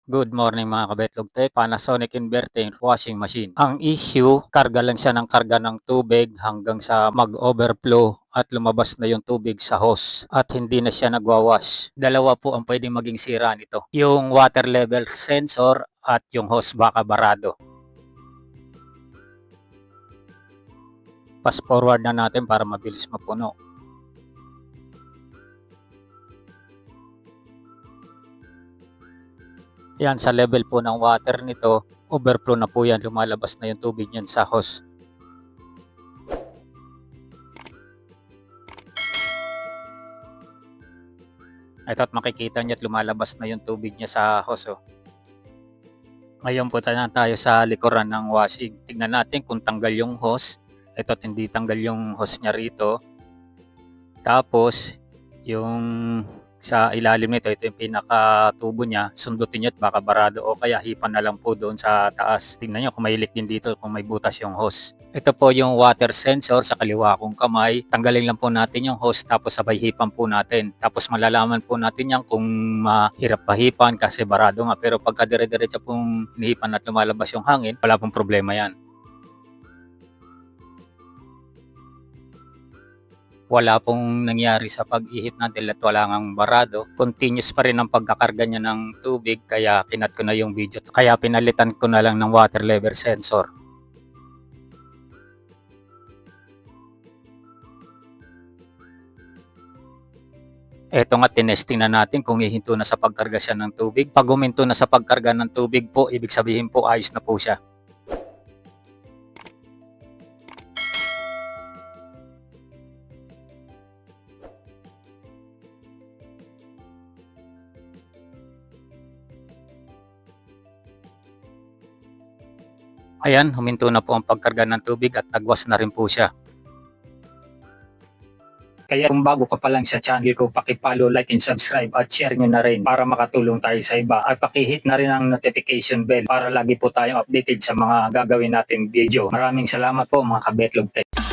Good morning mga kabetlog tech, Panasonic inverter washing machine. Ang issue, karga lang siya ng karga ng tubig hanggang sa mag-overflow at lumabas na yung tubig sa hose at hindi na siya nagwawash. Dalawa po ang pwedeng maging sira nito. Yung water level sensor at yung hose baka barado. Fast forward na natin para mabilis mapuno. Yan, sa level po ng water nito, overflow na po yan, lumalabas na yung tubig yan sa hose. Ito at makikita niyo at lumalabas na yung tubig niya sa hose. Ngayon punta na tayo sa likuran ng washing. Tingnan natin kung tanggal yung hose. Ito at hindi tanggal yung hose niya rito. Tapos yung sa ilalim nito, ito yung pinakatubo niya, sundutin niyo at baka barado o kaya hipan na lang po doon sa taas. Tingnan niyo kung may leak din dito, kung may butas yung hose. Ito po yung water sensor sa kaliwa kong kamay. Tanggalin lang po natin yung hose tapos sabay hipan po natin. Tapos malalaman po natin yan kung mahirap pahipan kasi barado nga. Pero pagka dire-diretso pong hinihipan at lumalabas yung hangin, wala pong problema yan. Wala pong nangyari sa pag-ihip natin at wala ngang barado. Continuous pa rin ang pagkakarga niya ng tubig kaya kinat ko na yung video. Kaya pinalitan ko na lang ng water level sensor. Eto nga, tinesting na natin kung hihinto na sa pagkarga siya ng tubig. Pag huminto na sa pagkarga ng tubig po, ibig sabihin po ayos na po siya. Ayan, huminto na po ang pagkarga ng tubig at nagwas na rin po siya. Kaya kung bago ka pa lang sa channel ko, paki-follow, like, and subscribe at share nyo na rin para makatulong tayo sa iba. At paki-hit na rin ang notification bell para lagi po tayong updated sa mga gagawin nating video. Maraming salamat po mga kabetlog tech.